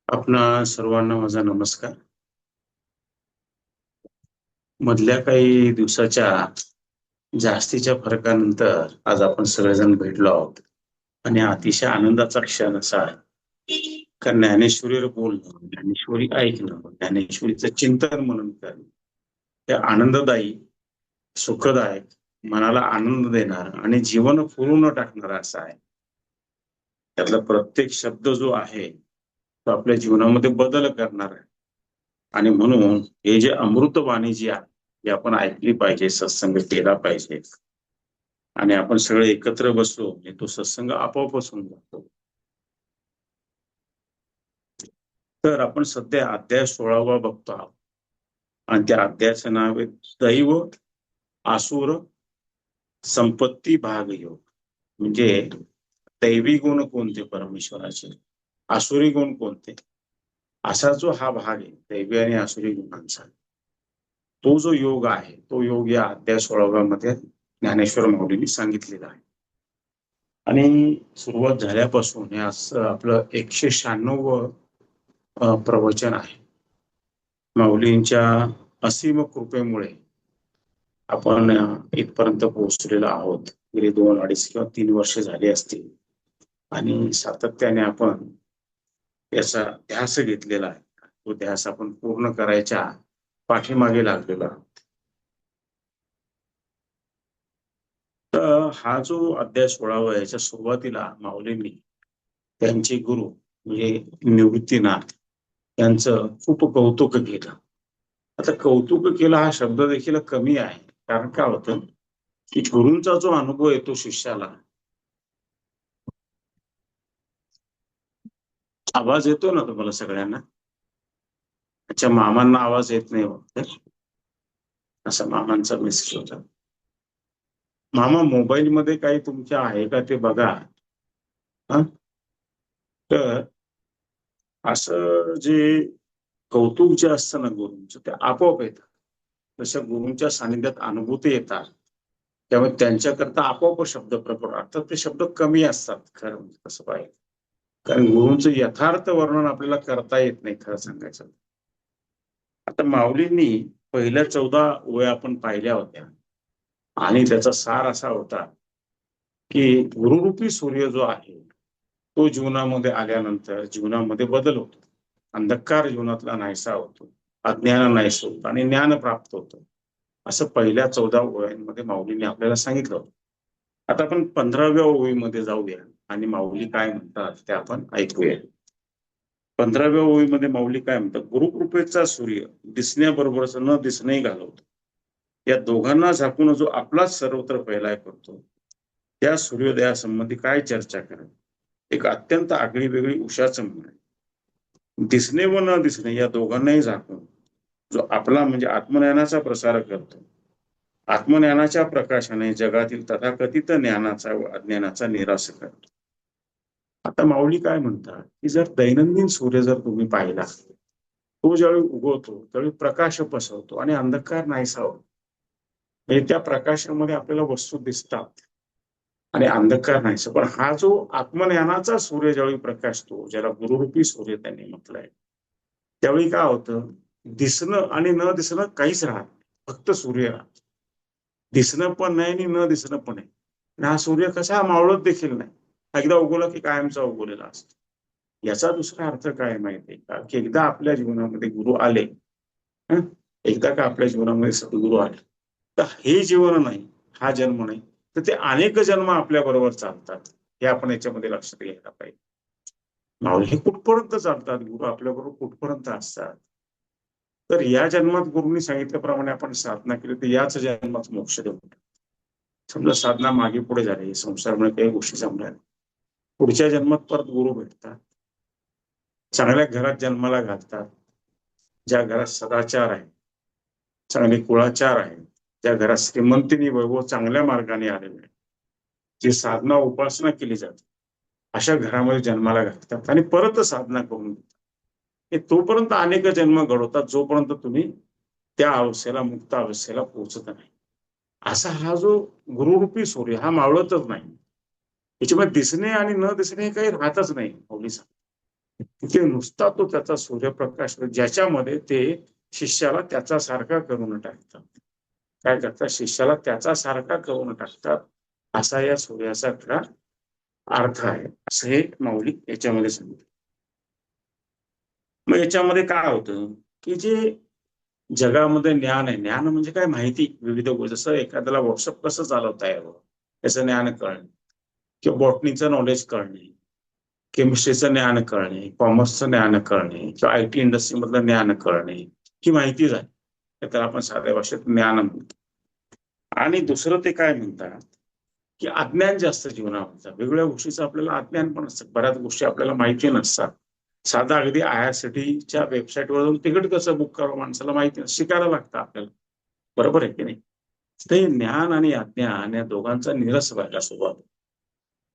आपणा सर्वांना माझा नमस्कार. मधल्या काही दिवसाच्या जास्तीच्या फरकानंतर आज आपण सगळेजण भेटलो आहोत आणि अतिशय आनंदाचा क्षण असा आहे का ज्ञानेश्वरीवर बोलणं, ज्ञानेश्वरी ऐकणं, ज्ञानेश्वरीचं चिंतन मनन करणं हे आनंददायी, सुखदायक, मनाला आनंद देणार आणि जीवन फुलवून टाकणारा असा आहे. त्यातला प्रत्येक शब्द जो आहे तो आपल्या जीवनामध्ये बदल करणार आहे. आणि म्हणून हे जे अमृतवाणी जी आहे ती आपण ऐकली पाहिजे, सत्संग केला पाहिजे आणि आपण सगळे एकत्र बसलो म्हणजे तो सत्संग आपोआपच होऊन जातो. तर आपण सध्या अध्याय 16वा बघतो आहोत आणि त्या अध्यायाचं नाव आहे दैव आसुर संपत्ती भाग योग. म्हणजे दैवी गुण कोणते परमेश्वराचे, आसुरी गुण कोणते, असा जो हा भाग आहे दैवी आणि आसुरी गुणांचा, तो जो योग आहे तो योग या अध्याय 16व्या मध्ये ज्ञानेश्वर माऊलींनी सांगितलेला आहे. आणि सुरुवात झाल्यापासून हे असं आपलं 196 प्रवचन आहे. माऊलींच्या असीम कृपेमुळे आपण इथपर्यंत पोहोचलेलो आहोत. गेली 2, 2.5 किंवा 3 वर्ष झाली असतील आणि सातत्याने आपण याचा ध्यास घेतलेला आहे. तो ध्यास आपण पूर्ण करायच्या पाठीमागे लागलेला आहोत. तर हा जो अध्याय 16वा याच्या सुरुवातीला माऊलींनी त्यांचे गुरु म्हणजे निवृत्तीनाथ यांचं खूप कौतुक केलं. आता कौतुक केलं हा शब्द देखील कमी आहे, कारण काय होतं की गुरूंचा जो अनुभव येतो शिष्याला, आवाज येतो ना तुम्हाला सगळ्यांना? अच्छा, मामांना आवाज येत नाही वाटतं. असा मामांचा मेसेज होता. मामा मोबाईल मध्ये काही तुमच्या आहे का ते बघा. तर असं जे कौतुक जे असतं ना गुरूंचं ते आपोआप येतं. जशा गुरूंच्या सानिध्यात अनुभूती येतात त्यामुळे त्यांच्याकरता आपोआप शब्द प्रकट असतात. ते शब्द कमी असतात खरं म्हणजे तसं पाहिजे, कारण गुरूंचं यथार्थ वर्णन आपल्याला करता येत नाही खरं सांगायचं. आता माऊलींनी पहिल्या 14 ओव्या आपण पाहिल्या होत्या आणि त्याचा सार असा होता की गुरुरूपी सूर्य जो आहे तो जीवनामध्ये आल्यानंतर जीवनामध्ये बदल होतो. अंधकार जीवनातला नाहीसा होतो, अज्ञान नाहीसं होतं आणि ज्ञान प्राप्त होतं, असं पहिल्या 14 ओव्यांमध्ये माऊलींनी आपल्याला सांगितलं होतं. आता आपण 15व्या ओळीमध्ये जाऊया आणि माऊली काय म्हणतात ते आपण ऐकूया. 15व्या ओळीमध्ये माऊली काय म्हणतात, गुरुकृपेचा सूर्य दिसण्याबरोबरच न दिसणंही घालवतो. या दोघांना झाकून जो आपलाच सर्वत्र फैलाय करतो त्या सूर्योदयासंबंधी काय चर्चा करेल. एक अत्यंत आगळी वेगळी उषाचं म्हण आहे. दिसणे व न दिसणे या दोघांनाही झाकून जो आपला म्हणजे आत्मज्ञानाचा प्रसार करतो. आत्मज्ञानाच्या प्रकाशाने जगातील तथाकथित ज्ञानाचा व अज्ञानाचा निराश करतो. आता माऊली काय म्हणतात की जर दैनंदिन सूर्य जर तुम्ही पाहिला, तो ज्यावेळी उगवतो त्यावेळी प्रकाश पसरतो आणि अंधकार नाहीसा होतो. म्हणजे त्या प्रकाशामध्ये आपल्याला वस्तू दिसतात आणि अंधकार नाहीसा. पण हा जो आत्मज्ञानाचा सूर्य ज्यावेळी प्रकाशतो, ज्याला गुरुरूपी सूर्य त्यांनी म्हटलंय, त्यावेळी काय होतं, दिसणं आणि न दिसणं काहीच राहत, फक्त सूर्य राहत. दिसणं पण नाही आणि न दिसणं पण आहे. आणि हा सूर्य कसा मावळत देखील नाही, एकदा उगवला की कायमचा उगवलेला असतो. याचा दुसरा अर्थ काय माहितीये का, की एकदा आपल्या जीवनामध्ये गुरु आले, एकदा का आपल्या जीवनामध्ये सद्गुरू आले तर हे जीवन नाही, हा जन्म नाही, तर ते अनेक जन्म आपल्या बरोबर चालतात. हे आपण याच्यामध्ये लक्षात घ्यायला पाहिजे. माऊली हे कुठपर्यंत चालतात, गुरु आपल्या बरोबर कुठपर्यंत असतात. तर या जन्मात गुरुंनी सांगितल्याप्रमाणे आपण साधना केली तर याच जन्मात मोक्ष देऊ. समजा साधना मागे पुढे झाली, संसारामुळे काही गोष्टी जमल्या, पुढच्या जन्मात परत गुरु भेटतात, चांगल्या घरात जन्माला घालतात, ज्या घरात सदाचार आहे, चांगले कुळाचार आहे, त्या घरात श्रीमंतीनी वैभव चांगल्या मार्गाने आलेले आहे, जी साधना उपासना केली जाते, अशा घरामध्ये जन्माला घालतात आणि परत साधना करून देतात. हे तोपर्यंत अनेक जन्म घडवतात जोपर्यंत तुम्ही त्या अवस्थेला, मुक्त अवस्थेला पोहोचत नाही. असा हा जो गुरुरूपी सूर्य हा मावळतच नाही. याच्यामध्ये दिसणे आणि न दिसणे हे काही राहतच नाही. तिथे नुसता तो त्याचा सूर्यप्रकाश ज्याच्यामध्ये ते शिष्याला त्याचा सारखा करून टाकतात. काय करतात? शिष्याला त्याचा सारखा करून टाकतात, असा या सूर्याचा खरा अर्थ आहे, असं हे माऊली याच्यामध्ये सांगतात. मग याच्यामध्ये काय होतं की जे जगामध्ये ज्ञान आहे, ज्ञान म्हणजे काय? माहिती, विविध गोष्टी. जसं एखाद्याला व्हॉट्सअप कसं चालवता यावं याचं ज्ञान कळणे, किंवा बॉटनीचं नॉलेज कळणे, केमिस्ट्रीचं ज्ञान कळणे, कॉमर्सचं ज्ञान कळणे, किंवा IT इंडस्ट्री मधलं ज्ञान कळणे, ही माहिती झाली. त्याला आपण साध्या भाषेत ज्ञान म्हणतो. आणि दुसरं ते काय म्हणतात की अज्ञान जास्त जीवनामध्ये, वेगवेगळ्या गोष्टीचं आपल्याला अज्ञान पण असतं, बऱ्याच गोष्टी आपल्याला माहिती नसतात. साधा अगदी IRCTCच्या वेबसाईटवरून तिकीट कसं बुक करावं माणसाला माहिती नसतं, शिकायला लागतं आपल्याला. बरोबर आहे की नाही? ते ज्ञान आणि अज्ञान या दोघांचा निरस व्हायला सुरुवात.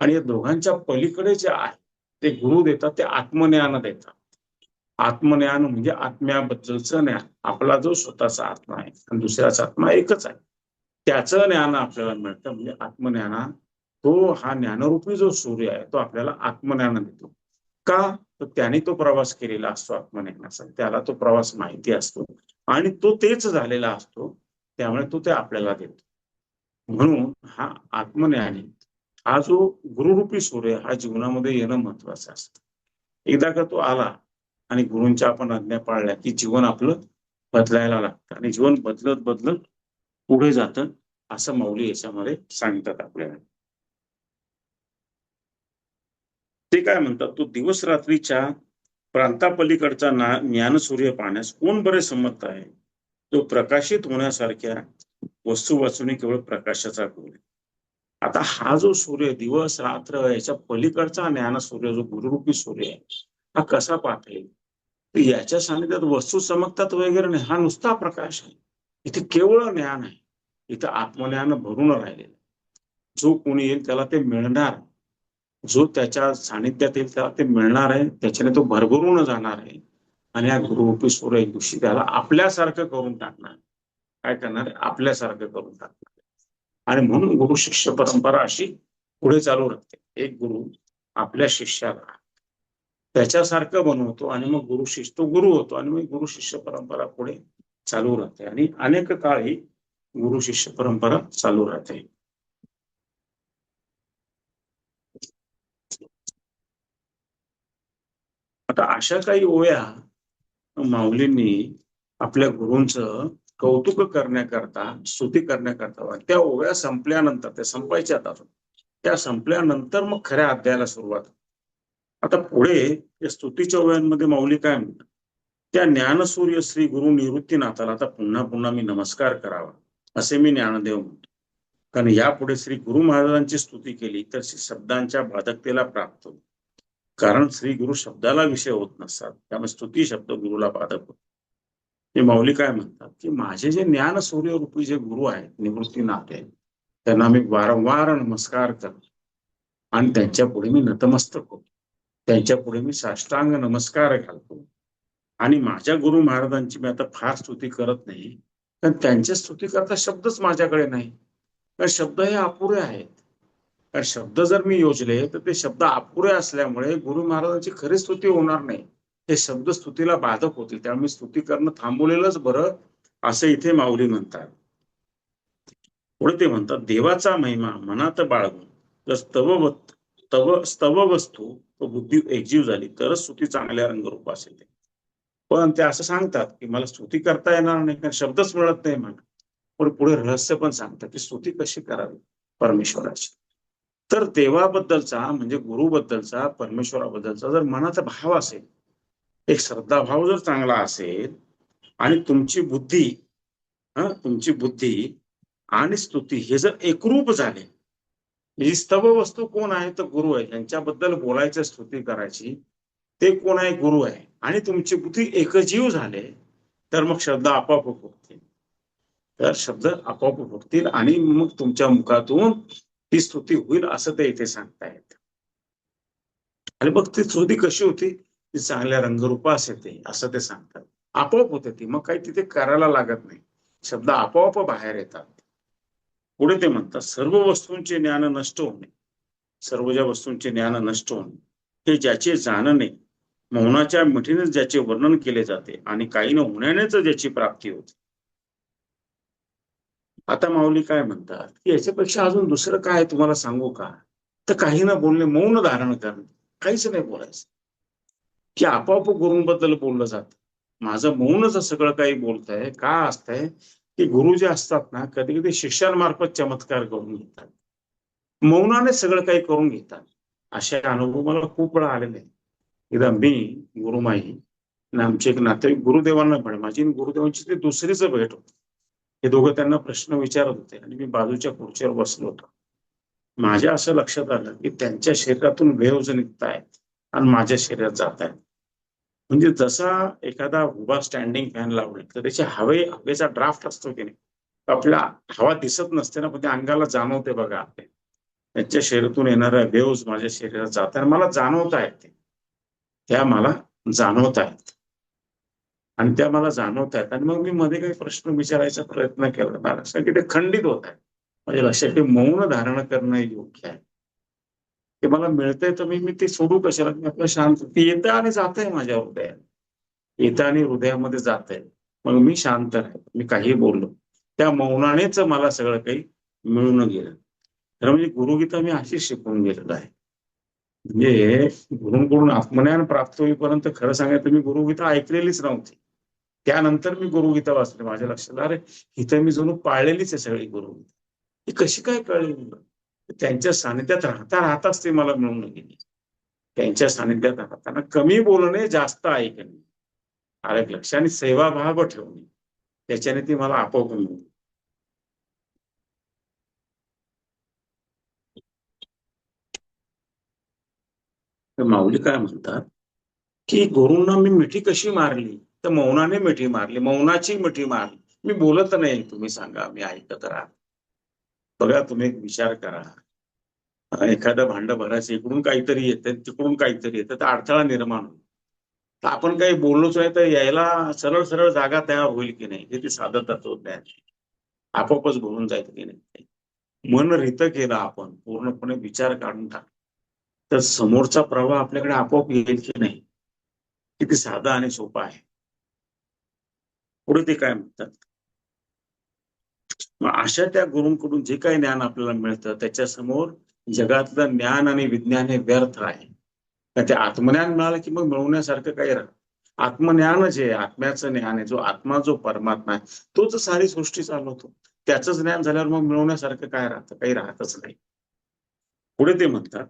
आणि या दोघांच्या पलीकडे जे आहे ते गुरु देतात, ते आत्मज्ञान देतात. आत्मज्ञान म्हणजे आत्म्याबद्दलचं ज्ञान. आपला जो स्वतःचा आत्मा आहे आणि दुसऱ्याचा आत्मा एकच आहे, त्याचं ज्ञान आपल्याला मिळतं. म्हणजे आत्मज्ञाना, तो हा ज्ञानरूपी जो सूर्य आहे तो आपल्याला आत्मज्ञान देतो. का? तर त्याने तो प्रवास केलेला असतो आत्मज्ञानाचा, त्याला तो प्रवास माहिती असतो आणि तो तेच झालेला असतो, त्यामुळे तो ते आपल्याला देतो. म्हणून हा आत्मज्ञानी, हा जो गुरुरूपी सूर्य, हा जीवनामध्ये येणं महत्वाचं असतं. एकदा का तो आला आणि गुरूंच्या आपण आज्ञा पाळल्या की जीवन आपलं बदलायला लागतं आणि जीवन बदलत बदलत पुढे जातं, असं माऊली याच्यामध्ये सांगतात आपल्याला. ते काय म्हणतात? तो दिवस रात्रीच्या प्रांतापलीकडचा ज्ञानसूर्य पाहण्यास कोण बरे संमत आहे? तो प्रकाशित होण्यासारख्या वस्तू वाचून केवळ प्रकाशाचा गुण आहे. आता हा जो सूर्य दिवस रात्र याच्या पलीकडचा ज्ञानसूर्य, जो गुरुरूपी सूर्य आहे, हा कसा पाहता येईल? याच्या सानिध्यात वस्तू चमकतात वगैरे नाही, हा नुसता प्रकाश आहे. इथे केवळ ज्ञान आहे, इथं आत्मज्ञान भरून राहिलेलं. जो कोणी येईल त्याला ते मिळणार, जो त्याच्या सानिध्यात येईल त्याला ते मिळणार आहे, त्याच्याने तो भरभरून जाणार आहे. आणि या गुरुरूपी सूर्य एक दिवशी त्याला आपल्यासारखं करून टाकणार. काय करणार आहे? आपल्यासारखं करून टाकणार. आणि म्हणून गुरु शिष्य परंपरा अशी पुढे चालू राहते. एक गुरु आपल्या शिष्याला त्याच्यासारखं बनवतो आणि मग गुरु शिष्य, तो गुरु होतो आणि मग गुरु शिष्य परंपरा पुढे चालू राहते आणि अनेक काळ ही गुरु शिष्य परंपरा चालू राहते. आता अशा काही ओव्या माऊलींनी आपल्या गुरूंचं कौतुक करण्याकरता, स्तुती करण्याकरता, त्या ओव्या संपल्यानंतर, त्या संपायच्या आता, त्या संपल्यानंतर मग खऱ्या अध्यायाला सुरुवात. आता पुढे या स्तुतीच्या ओव्यांमध्ये माऊली काय म्हणतात? त्या ज्ञानसूर्य श्री गुरु निवृत्तीनाथाला आता पुन्हा पुन्हा मी नमस्कार करावा, असे मी ज्ञानदेव म्हणतो. कारण यापुढे श्री गुरु महाराजांची स्तुती केली तर शब्दांच्या बाधकतेला प्राप्त होतो. कारण श्री गुरु शब्दाला विषय होत नसतात, त्यामुळे स्तुती शब्द गुरुला बाधक होतो. हे माऊली काय म्हणतात की माझे जे ज्ञान सूर्य रूपी जे गुरु आहेत, निवृत्तीनाथ आहेत, त्यांना मी वारंवार नमस्कार करतो आणि त्यांच्या पुढे मी नतमस्तक होतो, त्यांच्या पुढे मी साष्टांग नमस्कार घालतो. आणि माझ्या गुरु महाराजांची मी आता फार स्तुती करत नाही, कारण त्यांच्या स्तुती करता शब्दच माझ्याकडे नाही. कारण शब्द हे अपुरे आहेत. कारण शब्द जर मी योजले तर ते शब्द अपुरे असल्यामुळे गुरु महाराजांची खरी स्तुती होणार नाही. हे शब्द स्तुतीला बाधक होतील, त्यामुळे स्तुती करणं थांबवलेलंच बरं, असं इथे माऊली म्हणतात. पुढे ते म्हणतात, देवाचा महिमा मनात बाळगून जर स्तव वस्तू व बुद्धी एकजीव झाली तरच स्तुती चांगल्या रंगरूप असेल. पण ते असं सांगतात की मला स्तुती करता येणार नाही, कारण शब्दच मिळत नाही मला. पण पुढे रहस्य पण सांगतात की स्तुती कशी करावी परमेश्वराची. तर देवाबद्दलचा म्हणजे गुरुबद्दलचा, परमेश्वराबद्दलचा जर मनाचा भाव असेल, एक श्रद्धाभाव जर चांगला असेल आणि तुमची बुद्धी आणि स्तुती हे जर एकरूप झाले, ही स्तव वस्तू कोण आहे? तर गुरु आहे. त्यांच्याबद्दल बोलायचं, स्तुती करायची, ते कोण आहे? गुरु आहे. आणि तुमची बुद्धी एकजीव झाले तर मग शब्द आपोआप फुटतील. तर शब्द आपोआप फुटतील आणि मग तुमच्या मुखातून ती स्तुती होईल, असं ते इथे सांगतायत. आणि मग ती स्तुती कशी होती? ती चांगल्या रंगरूपास येते, असं ते सांगतात. आपोआप होते ती, मग काही तिथे करायला लागत नाही, शब्द आपोआप बाहेर येतात. पुढे ते म्हणतात, सर्व वस्तूंचे ज्ञान नष्ट होणे, सर्व ज्या वस्तूंचे ज्ञान नष्ट होणे, हे ज्याचे जाणणे मौनाच्या मिठीनेच ज्याचे वर्णन केले जाते आणि काही न होण्यानेच ज्याची प्राप्ती होते. आता माऊली काय म्हणतात की याच्यापेक्षा अजून दुसरं काय तुम्हाला सांगू का? तर काही न बोलणे, मौन धारण करणे, काहीच नाही बोलायचं, की आपोआप गुरुंबद्दल बोललं जातं. माझं मौनच सगळं काही बोलतंय का असतंय, की गुरु जे असतात ना, कधी कधी शिष्यांमार्फत चमत्कार करून घेतात, मौनाने सगळं काही करून घेतात. असे अनुभव मला खूप वेळा आलेले आहेत. एकदा मी, गुरुमाई आणि आमचे एक नातेवाईक गुरुदेवांना पण, माझी आणि गुरुदेवांची ती दुसरीच भेट होती. हे दोघं त्यांना प्रश्न विचारत होते आणि मी बाजूच्या खुर्चीवर बसलो होतो. माझ्या असं लक्षात आलं की त्यांच्या शरीरातून वेव्हज निघतायत आणि माझ्या शरीरात जात आहेत. म्हणजे जसा एखादा उभा स्टँडिंग फॅन लावला तर त्याची हवेचा ड्राफ्ट असतो की नाही, आपल्या हवा दिसत नसते ना, पण त्या अंगाला जाणवते बघा. त्यांच्या शरीरातून येणाऱ्या वेव्हज माझ्या शरीरात जात आहे, मला जाणवत आहेत, त्या मला जाणवत आहेत आणि त्या मला जाणवत आहेत. आणि मग मी मध्ये काही प्रश्न विचारायचा प्रयत्न केला, मला लक्षात की ते खंडित होत आहे. माझ्या लक्षात ते मौन धारण करणं योग्य आहे. ते मला मिळतंय तर मी ते सोडू कशाला? मी आपलं शांत, ते येतं आणि जातंय माझ्या हृदयात, येतं आणि हृदयामध्ये जातंय. मग मी शांत राहतो, मी काही बोललो, त्या मौनानेच मला सगळं काही मिळून गेलं. खरं म्हणजे गुरुगीता मी अशीच शिकून गेलेलो आहे. म्हणजे गुरुंकडून आत्मज्ञान प्राप्त होईपर्यंत खरं सांगायचं मी गुरुगीता ऐकलेलीच नव्हती. त्यानंतर मी गुरुगीता वाचली. माझ्या लक्षात आलं, अरे इथं मी जणू पाळलेलीच आहे सगळी गुरुगीता. ती कशी काय कळली मला? त्यांच्या सानिध्यात राहता राहताच ते मला मिळून गेली. त्यांच्या सानिध्यात राहताना कमी बोलणे, जास्त ऐकणे, आलं लक्ष, आणि सेवाभाव ठेवणे, त्याच्याने ती मला आपोआप मिळाली. तर माऊली काय म्हणतात की गुरूंना मी मिठी कशी मारली? तर मौनाने मिठी मारली, मौनाची मिठी मारली. मी बोलत नाही, तुम्ही सांगा, मी ऐकत राहा. बघा, तुम्ही एक विचार करा, एखादं भांड भरायचं, इकडून काहीतरी येतं, तिकडून काहीतरी येतं, तर अडथळा निर्माण होतो. तर आपण काही बोललोच नाही तर यायला सरळ सरळ जागा तयार होईल की नाही, हे ते साधं तत्वज्ञान आहे. आपोआपच बोलून जायचं की नाही. मन रित केलं आपण, पूर्णपणे विचार काढून टाक, तर समोरचा प्रवाह आपल्याकडे आपोआप येईल की नाही. किती साधा आणि सोपा आहे. पुढे ते काय म्हणतात, मग अशा त्या गुरूंकडून जे काही ज्ञान आपल्याला मिळतं त्याच्यासमोर जगातलं ज्ञान आणि विज्ञान हे व्यर्थ आहे. तर ते आत्मज्ञान मिळालं की मग मिळवण्यासारखं काही राहत. आत्मज्ञान जे आहे, आत्म्याचं ज्ञान आहे, जो आत्मा, जो परमात्मा आहे, तोच सारी सृष्टी चालवतो. त्याचं ज्ञान झाल्यावर मग मिळवण्यासारखं काय राहतं? काही राहतच नाही. पुढे ते म्हणतात,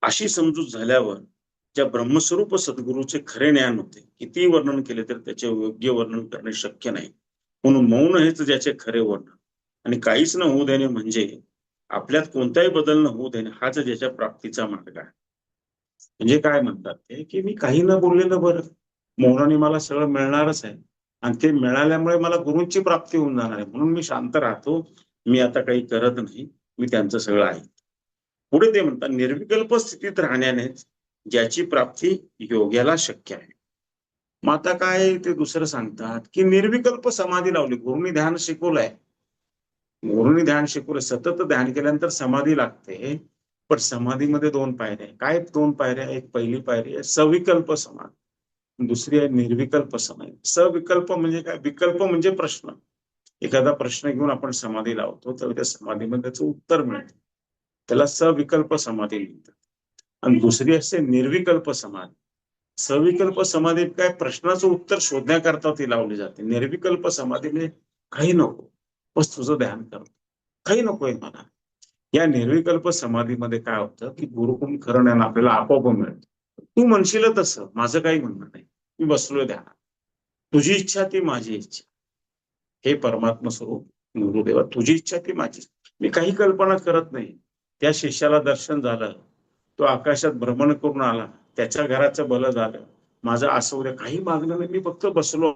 अशी समजूत झाल्यावर ज्या ब्रह्मस्वरूप सद्गुरूचे खरे ज्ञान होते, किती वर्णन केले तर त्याचे योग्य वर्णन करणे शक्य नाही. म्हणून मौन हेच ज्याचे खरे वर्णन. आणि काहीच न होऊ देणे म्हणजे आपल्यात कोणताही बदल न होऊ देणे, हाच ज्याच्या प्राप्तीचा मार्ग आहे. म्हणजे काय म्हणतात ते, की मी काही न बोललेलं बरं, मौनाने मला सगळं मिळणारच आहे आणि ते मिळाल्यामुळे मला गुरूंची प्राप्ती होऊन जाणार आहे, म्हणून मी शांत राहतो. मी आता काही करत नाही, मी त्यांचं सगळं आहे. पुढे ते म्हणतात, निर्विकल्प स्थितीत राहण्यानेच ज्याची प्राप्ती योग्याला शक्य आहे. मग आता काय ते दुसरं सांगतात, की निर्विकल्प समाधी लावली. गुरुनी ध्यान शिकवलंय, गुरुनी ध्यान शिकवलं, सतत ध्यान केल्यानंतर समाधी लागते. पण समाधीमध्ये दोन पायऱ्या आहे. काय दोन पायऱ्या? एक पहिली पायरी आहे सविकल्प समाधी, दुसरी आहे निर्विकल्प समाधी. सविकल्प म्हणजे काय? विकल्प म्हणजे प्रश्न. एखादा प्रश्न घेऊन आपण समाधी लावतो तर त्या समाधीमध्ये त्याचं उत्तर मिळतं, त्याला सविकल्प समाधी म्हणतात. आणि दुसरी असते निर्विकल्प समाधी. सविकल्प समाधीत काय, प्रश्नाचं उत्तर शोधण्याकरता ती लावली जाते. निर्विकल्प समाधी म्हणजे काही नको, बस तुझं ध्यान कर, काही नकोय मला. या निर्विकल्प समाधीमध्ये काय होतं, की गुरुकडून खरं ज्ञान आपल्याला आपोआप मिळतं. तू म्हणशील तसं, माझं काही म्हणणं नाही. मी बसलोय ध्यानात, तुझी इच्छा ती माझी इच्छा. हे परमात्मा स्वरूप गुरुदेवा, तुझी इच्छा ती माझी. मी काही कल्पना करत नाही. त्या शिष्याला दर्शन झालं, तो आकाशात भ्रमण करून आला, त्याच्या घराचं भलं झालं, माझं असं उद्या काही मागणं नाही. मी फक्त बसलो,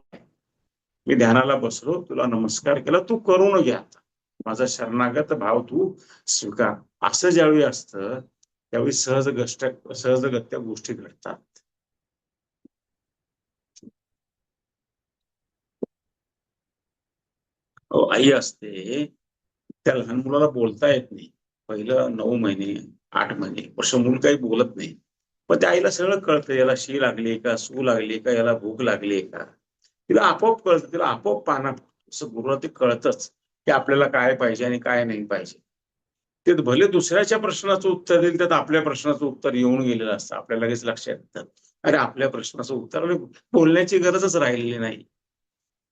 मी ध्यानाला बसलो, तुला नमस्कार केला, तू करून घ्या, माझा शरणागत भाव तू स्वीकार. असं ज्यावेळी असतं त्यावेळी सहजगत्या गोष्टी घडतात. आई असते, त्या लहान मुलाला बोलता येत नाही, पहिलं 9 महिने 8 महिने वर्ष मूल काही बोलत नाही, पण त्या आईला सगळं कळतं, याला शी लागली का, सू लागली का, याला भूक लागली का, तिला आपोआप कळतं, तिला आपोआप पाना. असं गुरुला ते कळतच की आपल्याला काय पाहिजे आणि काय नाही पाहिजे. ते भले दुसऱ्याच्या प्रश्नाचं उत्तर देईल, त्यात आपल्या प्रश्नाचं उत्तर येऊन गेलेलं असतं. आपल्याला लगेच लक्षात येतं, अरे आपल्या प्रश्नाचं उत्तर, आणि बोलण्याची गरजच राहिलेली नाही.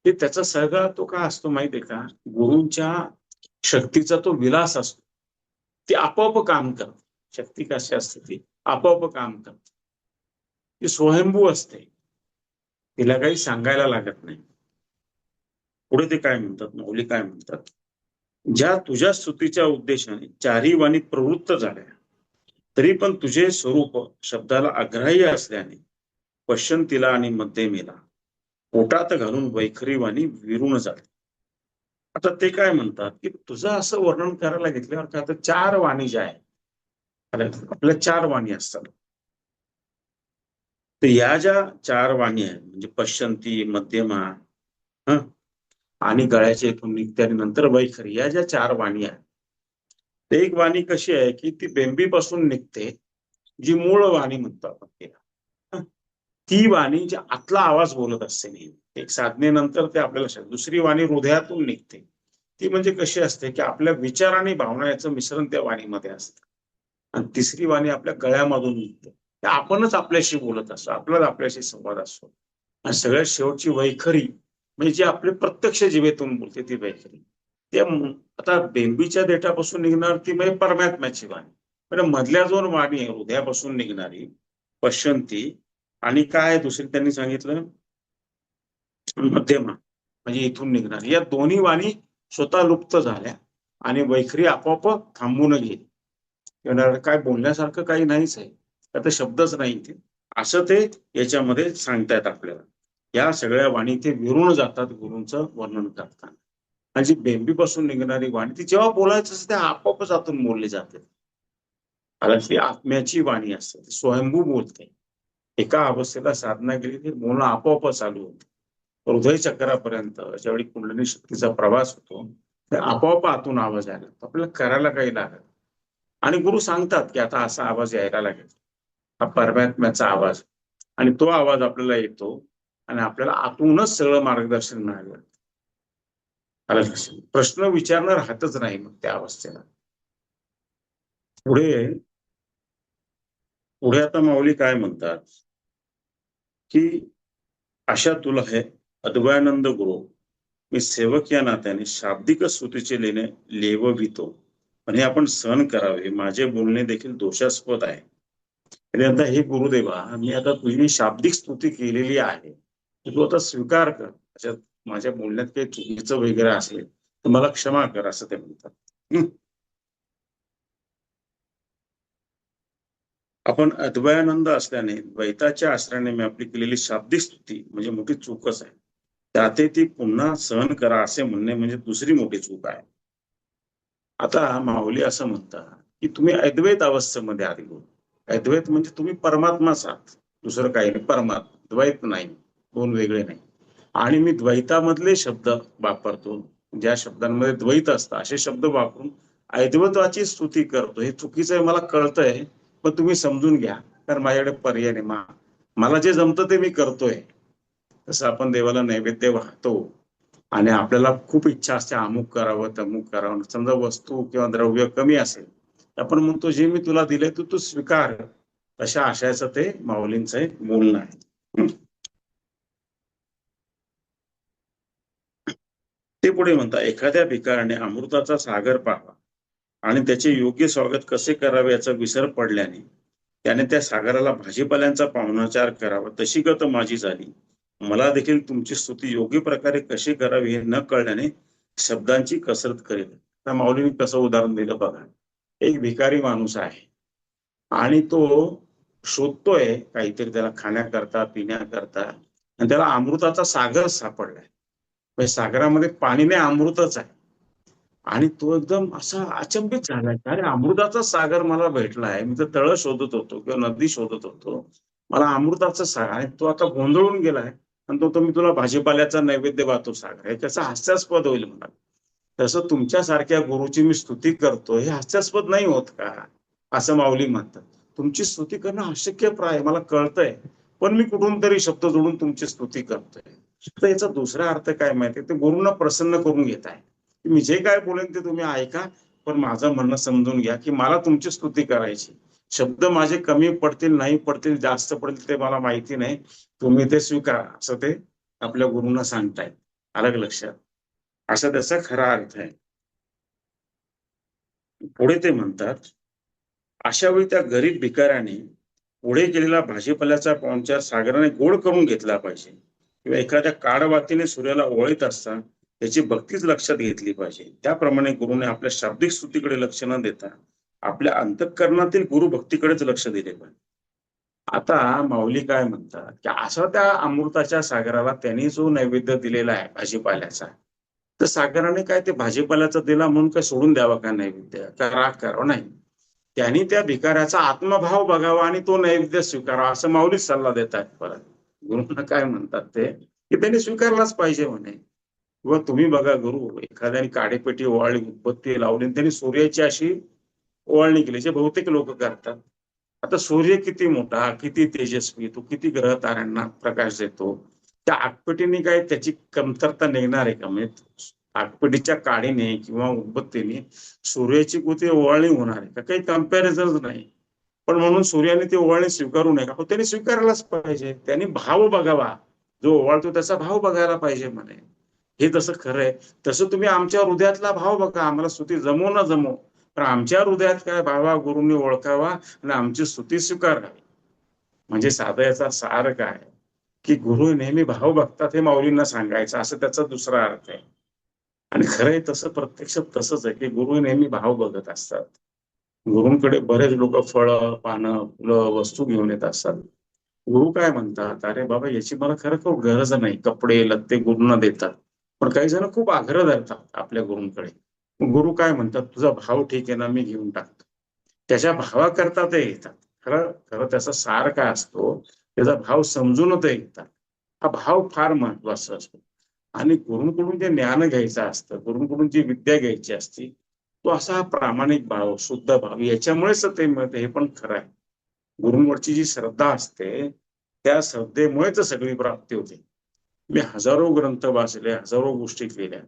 ते त्याचा सगळा तो का असतो माहितीये का, गुरूंच्या शक्तीचा तो विलास असतो. ती आपोआप काम करते. शक्ती कशी असते, ती आपोआप काम करते. ती स्वयंभू असते, तिला काही सांगायला लागत नाही. पुढे ते काय म्हणतात, माऊली काय म्हणतात, ज्या तुझ्या स्तुतीच्या उद्देशाने चारी वाणी प्रवृत्त झाल्या, तरी पण तुझे स्वरूप शब्दाला अग्राह्य असल्याने पश्यंतीला आणि मध्यमेला पोटात घालून वैखरी वाणी विरून जाते. आता ते काय म्हणतात की तुझं असं वर्णन करायला घेतल्यावर का, आता 4 वाणी ज्या आहेत आपल्या 4 वाणी असतात, तर या ज्या 4 वाणी आहेत म्हणजे पश्यंती, मध्यमा, हं, आणि गळ्याच्या इथून निघते आणि नंतर वैखरी, या ज्या 4 वाणी आहेत, ते एक वाणी कशी आहे की ती बेंबीपासून निघते, जी मूळ वाणी म्हणतो आपण तिला. ती वाणी जी आतला आवाज बोलत असते नेहमी, एक साधनेनंतर ते आपल्याला. दुसरी वाणी हृदयातून निघते, ती म्हणजे कशी असते की आपल्या विचार आणि भावना याचं मिश्रण त्या वाणीमध्ये असतं. आणि तिसरी वाणी आपल्या गळ्यामधून निघते, ते आपणच आपल्याशी बोलत असतो, आपलाच आपल्याशी संवाद असतो. आणि सगळ्यात शेवटची वैखरी म्हणजे जी आपली प्रत्यक्ष जिभेतून बोलते ती वैखरी. ते आता बेंबीच्या देठापासून निघणार ती म्हणजे परमात्म्याची वाणी. पण मधल्या 2 वाणी आहे हृदयापासून निघणारी पश्यंती, आणि काय दुसरी त्यांनी सांगितलं मध्यमा, म्हणजे इथून निघणार, या दोन्ही वाणी स्वतः लुप्त झाल्या आणि वैखरी आपोआप थांबून गेली. काय बोलण्यासारखं काही नाहीच आहे, आता शब्दच नाही ते, असं ते याच्यामध्ये सांगतायत आपल्याला. या सगळ्या वाणी ते विरून जातात गुरूंचं वर्णन करताना. आणि जी बेंबीपासून निघणारी वाणी, ती जेव्हा बोलायचं असते त्या आपोआपच आतून बोलली जाते. कारण ती आत्म्याची वाणी असते, ती स्वयंभू बोलते. एका अवस्थेला साधना केली की बोलणं आपोआप चालू होतं. हृदय चक्रापर्यंत ज्यावेळी कुंडलिनी शक्तीचा प्रवास होतो, ते आपोआप आतून आवाज यायला लागतो, आपल्याला करायला काही लागत. आणि गुरु सांगतात की आता असा आवाज यायला लागेल, हा परमात्म्याचा आवाज, आणि तो आवाज आपल्याला येतो आणि आपल्याला आतूनच सगळं मार्गदर्शन मिळालं. प्रश्न विचारणं राहतच नाही मग त्या अवस्थेला. पुढे पुढे आता माऊली काय म्हणतात की अशा तुला हे अद्वयानंद गुरु, मी सेवक या नात्याने शाब्दिक स्तुतीचे लेववितो, पण हे आपण सहन करावे, माझे बोलणे देखील दोषास्पद आहे. आणि आता हे गुरुदेवा, मी आता तुझी शाब्दिक स्तुती केलेली आहे, तू आता स्वीकार कर, त्याच्यात माझ्या बोलण्यात काही चुकीचं वगैरे असेल तर मला क्षमा कर, असं ते म्हणतात. आपण अद्वयानंद असल्याने द्वैताच्या आश्रयाने मी आपली केलेली शाब्दिक स्तुती म्हणजे मोठी चूकच आहे, त्याते ती पुन्हा सहन करा असे म्हणणे म्हणजे दुसरी मोठी चूक आहे. आता माऊली असं म्हणतात की तुम्ही अद्वैत अवस्थेमध्ये आले. अद्वैत म्हणजे तुम्ही परमात्माच आहात, दुसरं काही नाही, परमात्मा, द्वैत नाही, 2 वेगळे नाही. आणि मी द्वैतामधले शब्द वापरतो, ज्या शब्दांमध्ये द्वैत असतं असे शब्द वापरून अद्वैताची स्तुती करतो. हे चुकीचं आहे मला कळतंय, पण तुम्ही समजून घ्या, कारण माझ्याकडे पर्याय नाही. मला जे जमतं ते मी करतोय. तसं आपण देवाला नैवेद्य वाहतो आणि आपल्याला खूप इच्छा असते अमुक करावं तमुक करावं, समजा वस्तू किंवा द्रव्य कमी असेल, आपण म्हणतो जे मी तुला दिले तू स्वीकार, अशा आशयाचं ते माऊलींचं एक बोलणं आहे. ते पुढे म्हणतात, एखाद्या भिकाऱ्याने अमृताचा सागर पाहावा आणि त्याचे योग्य स्वागत कसे करावे याचा विसर पडल्याने त्याने त्या सागराला भाजीपाल्यांचा पाहुणाचार करावा, तशी गत माझी झाली. मला देखील तुमची स्तुती योग्य प्रकारे कशी करावी हे न कळल्याने शब्दांची कसरत करेल. त्या माऊलीने कसं उदाहरण दिलं बघा, एक भिकारी माणूस आहे आणि तो शोधतोय काहीतरी त्याला खाण्याकरता पिण्याकरता, आणि त्याला अमृताचा सागर सापडलाय. म्हणजे सागरामध्ये पाणी नाही, अमृतच आहे. आणि तो एकदम असा अचंबित झालाय, अरे अमृताचा सागर मला भेटलाय, मी तर तळ शोधत होतो किंवा नदी शोधत होतो, मला अमृताचा सागर, आणि तो आता गोंधळून गेलाय आणि तो मी तुला भाजीपाल्याचा नैवेद्य वाहतो सागर, हे त्याचा हास्यास्पद होईल मला. तसं तुमच्यासारख्या गुरुची मी स्तुती करतो हे हास्यास्पद नाही होत का, असं माऊली म्हणतात. तुमची स्तुती करणं अशक्यप्राय मला कळतंय, पण मी कुठून तरी शब्द जोडून तुमची स्तुती करतोय. तर याचा दुसरा अर्थ काय माहितीये, ते गुरूंना प्रसन्न करून घेत आहे. मी जे काय बोलेन ते तुम्ही ऐका, पण माझं म्हणणं समजून घ्या की मला तुमची स्तुती करायची. शब्द माझे कमी पडतील नाही पडतील जास्त पडतील ते मला माहिती नाही, तुम्ही ते स्वीकारा, असं ते आपल्या गुरूंना सांगतायत. अलग लक्षात, असा त्याचा खरा अर्थ आहे. पुढे ते म्हणतात, अशा वेळी त्या गरीब भिकाऱ्याने पुढे गेलेला भाजीपाल्याचा पाहुणचार सागराने गोड करून घेतला पाहिजे, किंवा एखाद्या काळवातीने सूर्याला ओळीत असता त्याची भक्तीच लक्षात घेतली पाहिजे. त्याप्रमाणे गुरुने आपल्या शाब्दिक स्तुतीकडे लक्ष न देता आपल्या अंतःकरणातील गुरु भक्तीकडेच लक्ष दिले पाहिजे. आता माऊली काय म्हणतात की असा त्या अमृताच्या सागराला त्यांनी जो नैवेद्य दिलेला आहे भाजीपाल्याचा, तर सागराने काय ते भाजीपाल्याचा दिला म्हणून काय सोडून द्यावा का नैवेद्य, का राग करावा? नाही, त्यांनी त्या भिकाऱ्याचा आत्मभाव बघावा आणि तो नैवेद्य स्वीकारावा, असं माऊलीच सल्ला देतात. परत गुरुंना काय म्हणतात ते की त्यांनी स्वीकारलाच पाहिजे म्हणे. किंवा तुम्ही बघा, गुरु एखाद्याने काडीपेटी ओवाळली, उदबत्ती लावली, त्यांनी सूर्याची अशी ओवाळणी केली, जे बहुतेक लोक करतात. आता सूर्य किती मोठा, किती तेजस्वी, तो किती ग्रह ताऱ्यांना प्रकाश देतो, त्या आगपेटीने काय त्याची कमतरता निघणार आहे का? म्हणजे आगपेटीच्या काडीने किंवा उदबत्तीने सूर्याची कुठे ओवाळणी होणार आहे का? काही कम्पॅरिझन नाही. पण म्हणून सूर्याने ती ओवाळणी स्वीकारू नये का? त्यांनी स्वीकारायलाच पाहिजे. त्यांनी भाव बघावा, जो ओवाळतो त्याचा भाव बघायला पाहिजे म्हणे. हे तसं खरं आहे. तसं तुम्ही आमच्या हृदयातला भाव बघा, आम्हाला स्तुती जमो न जमो, पण आमच्या हृदयात काय भावा गुरूंनी ओळखावा आणि आमची स्तुती स्वीकारावी. म्हणजे साधा याचा सार काय की गुरु नेहमी भाव बघतात हे माऊलींना सांगायचं, असं त्याचा दुसरा अर्थ आहे. आणि खरं आहे तसं प्रत्यक्षात तसंच आहे की गुरु नेहमी भाव बघत असतात. गुरूंकडे बरेच लोक फळं, पानं, फुलं, वस्तू घेऊन येत असतात. गुरु काय म्हणतात, अरे बाबा याची मला खरं खूप गरज नाही, कपडे लत्ते गुरूंना देतात. पण काही जण खूप आग्रह धरतात आपल्या गुरूंकडे. गुरु काय म्हणतात, तुझा भाव ठीक आहे ना, मी घेऊन टाकतो. त्याच्या भावाकरता ते येतात. खरं खरं त्याचा सार काय असतो, त्याचा भाव समजून ते येतात. हा भाव फार महत्वाचा असतो. आणि गुरूंकडून जे ज्ञान घ्यायचं असतं, गुरूंकडून जी विद्या घ्यायची असती, तो असा प्रामाणिक भाव, शुद्ध भाव, याच्यामुळेच ते मिळते, हे पण खरं आहे. गुरूंवरची जी श्रद्धा असते, त्या श्रद्धेमुळेच सगळी प्राप्ती होते. मी हजारो ग्रंथ वाचले, हजारो गोष्टी केल्या,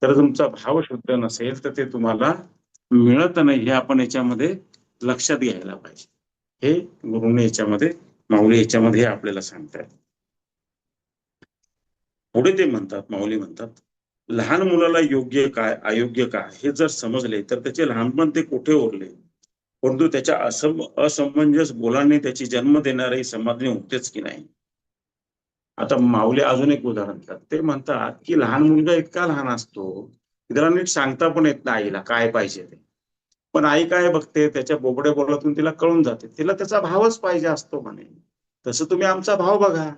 तर तुमचा भाव शुद्ध नसेल तर ते तुम्हाला मिळत नाही, हे आपण याच्यामध्ये लक्षात घ्यायला पाहिजे. हे गुरुने याच्यामध्ये, माऊली याच्यामध्ये आपल्याला सांगतात. पुढे ते म्हणतात, माऊली म्हणतात, लहान मुलाला योग्य काय अयोग्य काय हे जर समजले तर त्याचे लहानपण ते कुठे उरले. परंतु त्याच्या असमंजस बोलांनी त्याची जन्म देणारी समाधी होतेच की नाही. आता माऊली अजून एक उदाहरण देतात. ते म्हणतात की लहान मुलगा इतका लहान असतो की त्याला नीट सांगता पण येत नाही आईला काय पाहिजे ते, पण आई काय बघते, त्याच्या बोबड्या बोलातून तिला कळून जाते, तिला त्याचा भावच पाहिजे असतो म्हणे. तसं तुम्ही आमचा भाव बघा.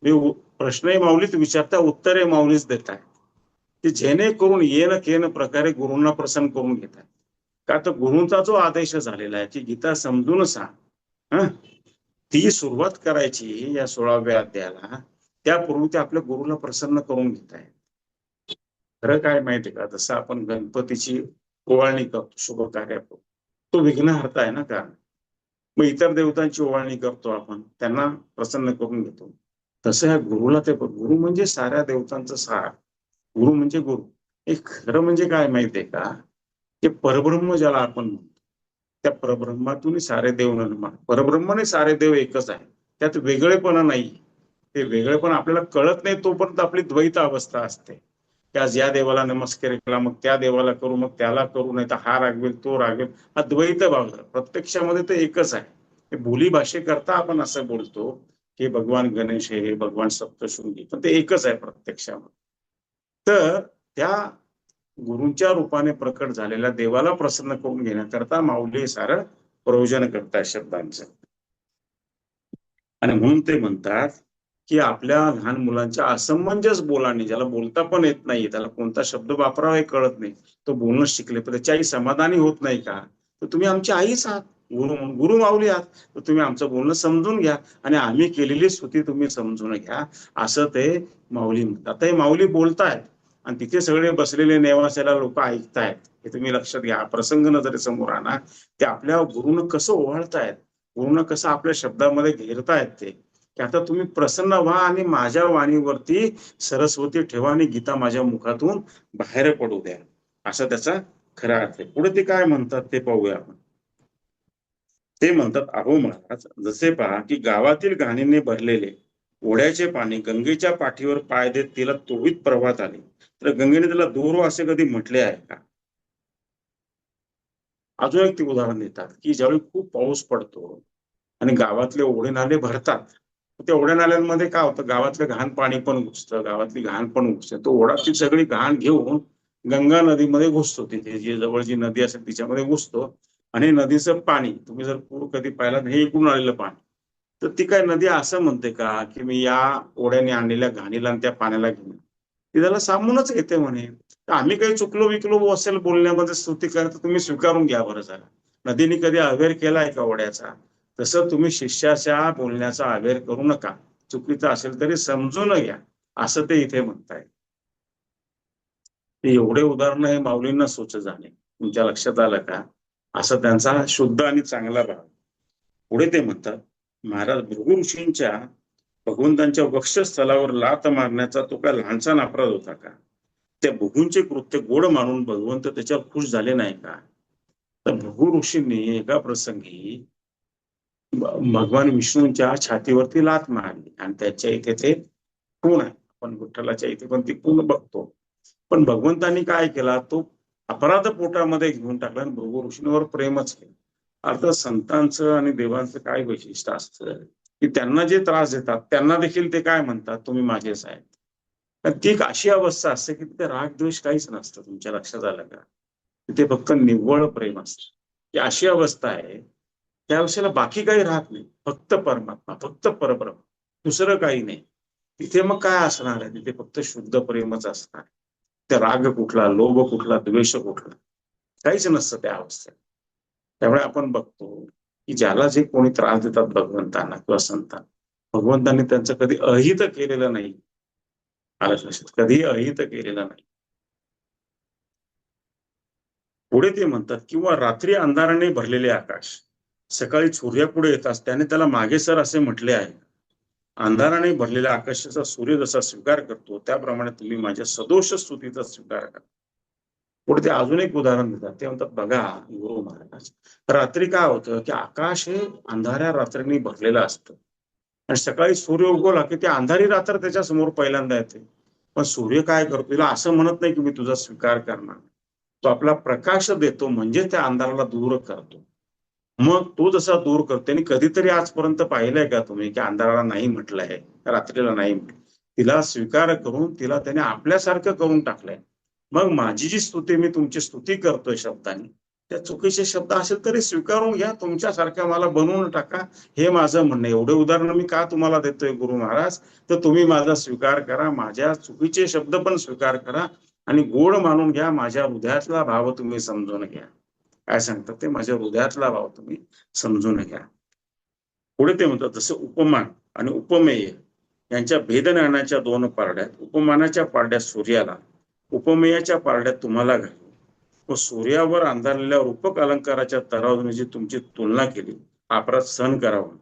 मी प्रश्नही माऊलीच विचारता, उत्तरे माऊलीच देत आहे, की जेणेकरून येन केन प्रकारे गुरूंना प्रसन्न करून घेतात. का तर गुरूंचा जो आदेश झालेला आहे की गीता समजून सांग, ती सुरुवात करायची या 16व्या अध्यायाला, त्यापूर्वी ते आपल्या गुरुला प्रसन्न करून घेत आहे. खरं काय माहितीये का, जसं आपण गणपतीची ओवाळणी करतो शुभ कार्यात, तो विघ्नहर्ता आहे ना. का मग इतर देवतांची ओवाळणी करतो आपण, त्यांना प्रसन्न करून घेतो. तसं ह्या गुरुला ते, गुरु म्हणजे साऱ्या देवतांचं सार, गुरु म्हणजे गुरु. हे खरं म्हणजे काय माहितीये का, ते परब्रह्म ज्याला आपण म्हणतो, त्या परब्रह्मातून सारे देव निर्माण, परब्रह्म आणि सारे देव एकच आहे, त्यात वेगळेपणा नाही. ते वेगळेपण आपल्याला कळत नाही तोपर्यंत आपली द्वैत अवस्था असते. की आज या देवाला नमस्कार केला, मग त्या देवाला करू, मग त्याला करू, नाही तर हा रागवेल तो रागवेल, हा द्वैत भाव. प्रत्यक्षामध्ये ते एकच आहे. बोली भाषेकरता आपण असं बोलतो की भगवान गणेश हे, भगवान सप्तशृंगी, पण ते एकच आहे प्रत्यक्षामध्ये. तर त्या गुरूंच्या रूपाने प्रकट झालेल्या देवाला प्रसन्न करून घेण्याकरता माऊली सारं प्रयोजन करतात शब्दांचं. आणि म्हणून ते म्हणतात की आपल्या लहान मुलांच्या असमंजस बोलाने, ज्याला बोलता पण येत नाही, त्याला कोणता शब्द वापरावा हे कळत नाही, तो बोलणं शिकले पण त्याची आई समाधानी होत नाही का, तर तुम्ही आमची आईच आहात, गुरु गुरु माऊली आहात, तर तुम्ही आमचं बोलणं समजून घ्या आणि आम्ही केलेली स्तुती तुम्ही समजून घ्या, असं ते माऊली म्हणतात. आता हे माऊली बोलतायत, आणि तिथे सगळे बसलेले नेवासेला लोक ऐकतायत. हे तुम्ही लक्षात घ्या. प्रसंग नजरे समोर आणा. ते आपल्या गुरुनं कसं ओवाळतायत, गुरुनं कसं आपल्या शब्दामध्ये घेरतायत ते, की आता तुम्ही प्रसन्न व्हा आणि माझ्या वाणीवरती सरस्वती ठेवा आणि गीता माझ्या मुखातून बाहेर पडू द्या, असा त्याचा खरा अर्थ आहे. पुढे ते काय म्हणतात ते पाहूया आपण. ते म्हणतात, अहो महाराज, जसे पहा की गावातील घाणीने भरलेले ओढ्याचे पाणी गंगेच्या पाठीवर पाय देत तिला तोहीत प्रवाहात आले, तर गंगेने त्याला दूर असे कधी म्हटले आहे का? अजून एक ते उदाहरण देतात की ज्यावेळी खूप पाऊस पडतो आणि गावातले ओढे नाले भरतात, त्या ओढ्या नाल्यांमध्ये काय होतं, गावातलं घाण पाणी पण घुसतं, गावातली घाण पण घुसते. तो ओढाची सगळी घाण घेऊन गंगा नदीमध्ये घुसतो. तिथे जी जवळ जी नदी असेल तिच्यामध्ये घुसतो. आणि नदीचं पाणी तुम्ही जर पूर कधी पाहिला, हे इकडून आलेलं पाणी, तर ती काय नदी असं म्हणते का की मी या ओढ्याने आणलेल्या घाणीला आणि त्या पाण्याला घेऊन, ती त्याला सामूनच घेते म्हणे. आम्ही काही चुकलो विकलो असेल बोलण्यामध्ये स्तुती करत, तुम्ही स्वीकारून घ्या बरं जरा. नदीने कधी अवेर केलाय का ओढ्याचा? तसं तुम्ही शिष्याच्या बोलण्याचा अवेर करू नका, चुकीचं असेल तरी समजून घ्या, असं ते इथे म्हणताय. एवढे उदाहरण हे माऊलींना सुच झाले. तुमच्या लक्षात आलं का? असं त्यांचा शुद्ध आणि चांगला भाव. पुढे ते म्हणतात, महाराज, भृगु ऋषींच्या भगवंतांच्या वक्षस्थलावर लात मारण्याचा तो काय लहानसा अपराध होता का? त्या भृगूंचे कृत्य गोड मानून भगवंत त्याच्यावर खुश झाले नाही का? तर भृगु ऋषींनी एका प्रसंगी भगवान विष्णूंच्या छातीवरती लात मारली आणि त्याच्या इथे ते खूण आहे. आपण विठ्ठलाच्या इथे पण ती खूण बघतो. पण भगवंतांनी काय केला, तो अपराध पोटामध्ये घेऊन टाकला आणि भृगु ऋषींवर प्रेमच केलं. अर्थात संतांचं आणि देवांचं काय वैशिष्ट्य असतं की त्यांना जे त्रास देतात त्यांना देखील ते काय म्हणतात, तुम्ही माझेच आहेत. तर ती एक अशी अवस्था असते की तिथे राग द्वेष काहीच नसतं. तुमच्या लक्षात आलं का? तिथे फक्त निव्वळ प्रेम असतं. ही अशी अवस्था आहे, त्या अवस्थेला बाकी काही राहत नाही, फक्त परमात्मा, फक्त परब्रह्म, दुसरं काही नाही. तिथे मग काय असणार आहे? तिथे फक्त शुद्ध प्रेमच असणार. त्या राग कुठला, लोभ कुठला, द्वेष कुठला, काहीच नसतं त्या अवस्थेत. त्यामुळे आपण बघतो की ज्याला जे कोणी त्रास देतात भगवंतांना किंवा संतांना, भगवंतांनी त्यांचं कधी अहित केलेलं नाही. आलंच लक्षात, कधीही अहित केलेलं नाही. पुढे ते म्हणतात, किंवा रात्री अंधाराने भरलेले आकाश सकाळी सूर्यापुढे येताच त्याने त्याला मागे सर असे म्हटले आहे. अंधाराने भरलेल्या आकाशाचा सूर्य जसा स्वीकार करतो, त्याप्रमाणे तुम्ही माझ्या सदोष स्तुतीचा स्वीकार करा. पुढे ते अजून एक उदाहरण देतात. ते म्हणतात, बघा गुरु महाराज, रात्री काय होतं की आकाश हे अंधाऱ्या रात्रीने भरलेलं असतं आणि सकाळी सूर्य उगवला की ते अंधारी रात्र त्याच्या समोर पहिल्यांदा येते. पण सूर्य काय करतो, तिला असं म्हणत नाही की मी तुझा स्वीकार करणार. तो आपला प्रकाश देतो, म्हणजे त्या अंधाराला दूर करतो. मग तो जसा दूर करतो, आणि कधीतरी आजपर्यंत पाहिलंय का तुम्ही की अंधाराला नाही म्हटलंय, रात्रीला नाही म्हटलं? तिला स्वीकार करून तिला त्याने आपल्यासारखं करून टाकलंय. मग माझी जी स्तुती, मी तुमची स्तुती करतोय शब्दाने, त्या चुकीचे शब्द असेल तरी स्वीकारून घ्या, तुमच्यासारख्या मला बनवून टाका, हे माझं म्हणणं. एवढे उदाहरण मी का तुम्हाला देतोय गुरु महाराज, तर तुम्ही माझा स्वीकार करा, माझ्या चुकीचे शब्द पण स्वीकार करा आणि गोड मानून घ्या. माझ्या हृदयातला भाव तुम्ही समजून घ्या. काय सांगतात ते, माझ्या हृदयातला भाव तुम्ही समजून घ्या. पुढे ते म्हणतात, जसं उपमान आणि उपमेय यांच्या भेदज्ञानाच्या दोन पारड्यात, उपमानाच्या पारड्यात सूर्याला, उपमेयाच्या पारड्यात तुम्हाला घालू व सूर्यावर अंधारलेल्या रूपक अलंकाराच्या तराजूने तुमची तुलना केली, अपराध सहन करावा.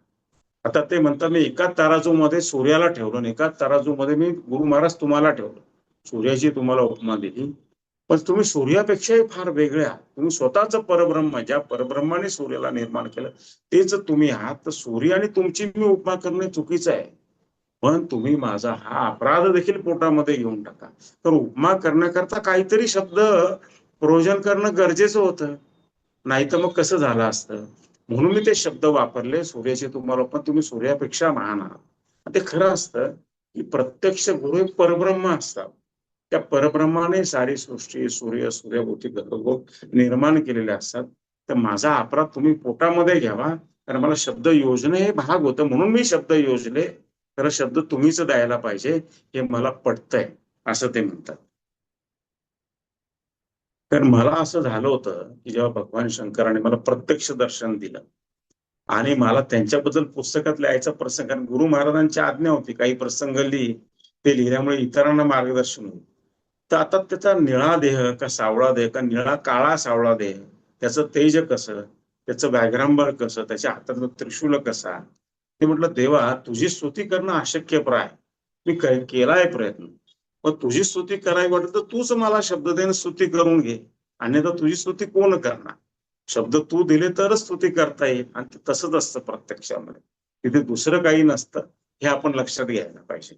आता ते म्हणतात, मी एका तराजूमध्ये सूर्याला ठेवलं आणि एका तराजूमध्ये मी गुरु महाराज तुम्हाला ठेवलं. सूर्याची तुम्हाला उपमा दिली, पण तुम्ही सूर्यापेक्षाही फार वेगळे आहात. तुम्ही स्वतःच परब्रह्म, ज्या परब्रह्माने सूर्याला निर्माण केलं तेच तुम्ही आहात. तर सूर्य आणि तुमची मी उपमा करणे चुकीचं आहे. पण तुम्ही माझा हा अपराध देखील पोटामध्ये घेऊन टाका. तर उपमा करण्याकरता काहीतरी शब्द प्रयोजन करणं गरजेचं होतं, नाही तर मग कसं झालं असतं. म्हणून मी ते शब्द वापरले, सूर्याचे तुम्हाला, पण तुम्ही सूर्यापेक्षा महान आहात. ते खरं असतं की प्रत्यक्ष गुरु हे परब्रह्म असतात. त्या परब्रह्माने सारी सृष्टी, सूर्य, सूर्यभोवती ग्रह निर्माण केलेले असतात. तर माझा अपराध तुम्ही पोटामध्ये घ्यावा, कारण मला शब्द योजणे हे भाग होतं, म्हणून मी शब्द योजले. खरं शब्द तुम्हीच द्यायला पाहिजे, हे मला पटतंय, असं ते म्हणतात. तर मला असं झालं होतं की जेव्हा भगवान शंकराने मला प्रत्यक्ष दर्शन दिलं आणि मला त्यांच्याबद्दल पुस्तकात लिहायचा प्रसंग, कारण गुरु महाराजांची आज्ञा होती काही प्रसंग लिही, ते लिहिल्यामुळे इतरांना मार्गदर्शन होईल. तर आता त्याचा निळा देह का सावळा देह का निळा काळा सावळा देह, त्याचं तेज कसं, त्याचं व्याघ्रांबर कसं, त्याच्या हातातलं त्रिशूल कसा. ते म्हटलं देवा तुझी स्तुती करणं अशक्यप्राय, मी केलाय प्रयत्न, पण तुझी स्तुती करायला वाटत तर तूच मला शब्द देऊन स्तुती करून घे, अन्यथा तुझी स्तुती कोण करणार. शब्द तू दिले तरच स्तुती करता येईल, आणि तसंच असतं प्रत्यक्षामध्ये, तिथे दुसरं काही नसतं. हे आपण लक्षात घ्यायला पाहिजे.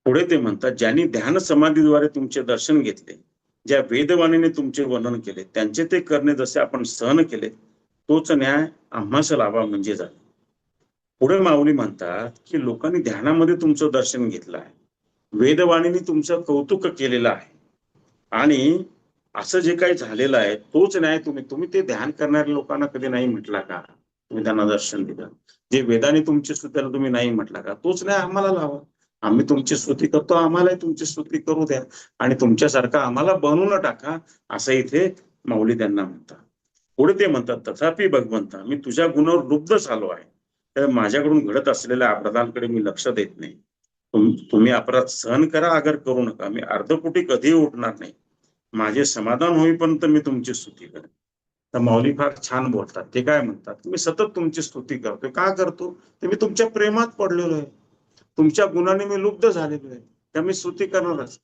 पुढे ते म्हणतात, ज्यांनी ध्यान समाधीद्वारे तुमचे दर्शन घेतले, ज्या वेदवाणीने तुमचे वर्णन केले, त्यांचे ते करणे जसे आपण सहन केले, तोच न्याय आम्हास लाभा म्हणजे झाला. पुढे माऊली म्हणतात की लोकांनी ध्यानामध्ये तुमचं दर्शन घेतलं आहे, वेदवाणीने तुमचं कौतुक केलेलं आहे, आणि असं जे काही झालेलं आहे तोच न्याय तुम्ही ते ध्यान करणाऱ्या लोकांना कधी नाही म्हटला का, तुम्ही त्यांना दर्शन दिलं. जे वेदाने तुमची स्तुतीला तुम्ही नाही म्हटला का, तोच न्याय आम्हाला लावा. आम्ही तुमची स्तुती करतो, आम्हालाही तुमची स्तुती करू द्या, आणि तुमच्यासारखा आम्हाला बनवून टाका, असं इथे माऊली त्यांना म्हणतात. पुढे ते म्हणतात, तथापि भगवंता मी तुझ्या गुणावर लुब्ध झालो आहे, तर माझ्याकडून घडत असलेल्या अपराधांकडे मी लक्ष देत नाही. तुम्ही अपराध सहन करा, अगर करू नका, मी अर्धपोटी कधीही उठणार नाही. माझे समाधान होईपर्यंत मी तुमची स्तुती करेन. तर माऊली फार छान बोलतात. ते काय म्हणतात, मी सतत तुमची स्तुती करतोय. का करतो, ते मी तुमच्या प्रेमात पडलेलो आहे, तुमच्या गुणाने मी लुब्ध झालेलो आहे, त्या मी स्तुती करणारच.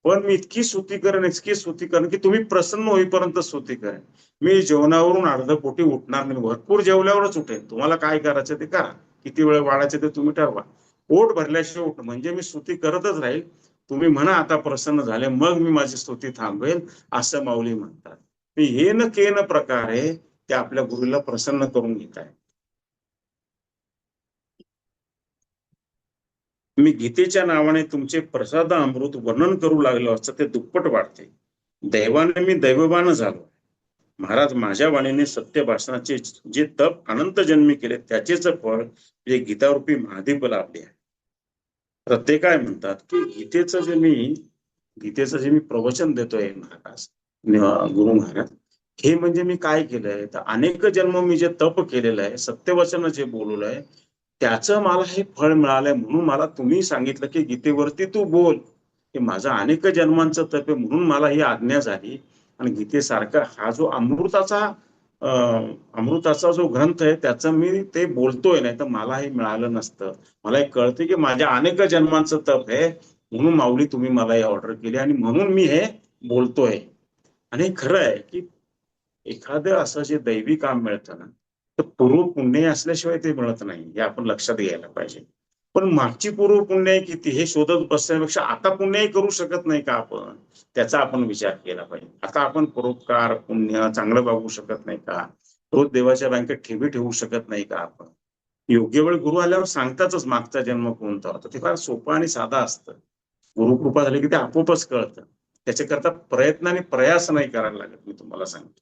पण मी इतकी स्तुती करेन की तुम्ही प्रसन्न होईपर्यंत स्तुती करेन. मी जेवणावरून अर्धपोटी उठणार नाही, भरपूर जेवल्यावरच उठेल. तुम्हाला काय करायचं ते करा, किती वेळ वाढायचं ते तुम्ही ठरवा, पोट भरल्याशिवाय उठ, म्हणजे मी स्तुती करतच राहील. तुम्ही म्हणा आता प्रसन्न झाले, मग मी माझी स्तुती थांबवेल, असं माऊली म्हणतात. मी हे न केन प्रकारे ते आपल्या गुरुला प्रसन्न करून घेत आहे. मी गीतेच्या नावाने तुमचे प्रसाद अमृत वर्णन करू लागलो असतं ते दुप्पट वाढते. दैवाने मी दैववान झालो. महाराज माझ्या वाणीने सत्य भाषणाचे जे तप अनंत जन्मी केले त्याचेच फळ जे गीतारूपी महादीप लाभले आहे. तर ते काय म्हणतात की गीतेचं जे मी प्रवचन देतोय महाराज, गुरु महाराज, हे म्हणजे मी काय केलंय तर अनेक जन्म मी जे तप केलेलं आहे, सत्यवचन जे बोलवलं आहे, त्याचं मला हे फळ मिळालंय. म्हणून मला तुम्ही सांगितलं की गीतेवरती तू बोल, हे माझं अनेक जन्मांचं तप आहे, म्हणून मला ही आज्ञा झाली. आणि गीतेसारखा हा जो अमृताचा जो ग्रंथ आहे त्याचं मी ते बोलतोय, नाही तर मला हे मिळालं नसतं. मला हे कळते की माझ्या अनेक जन्मांचं तप आहे, म्हणून माऊली तुम्ही मला हे ऑर्डर केली, आणि म्हणून मी हे बोलतोय. आणि खरं आहे की एखादं असं जे दैवी काम मिळतं ना, तर पूर्व पुण्य असल्याशिवाय ते मिळत नाही, हे आपण लक्षात घ्यायला पाहिजे. पण मागची पूर्व पुण्य किती हे शोधत बसण्यापेक्षा आता पुण्यही करू शकत नाही का आपण, त्याचा आपण विचार केला पाहिजे. आता आपण परोपकार पुण्य चांगलं वागू शकत नाही का, रोज देवाच्या बँकेत ठेवी ठेवू शकत नाही का आपण. योग्य वेळ गुरु आल्यावर सांगतातच मागचा जन्म कोणता होता, ते फार सोपं आणि साधा असतं. गुरुकृपा झाली की ते आपोआपच कळतं. त्याच्याकरता प्रयत्न आणि प्रयास नाही करायला लागत, मी तुम्हाला सांगतो.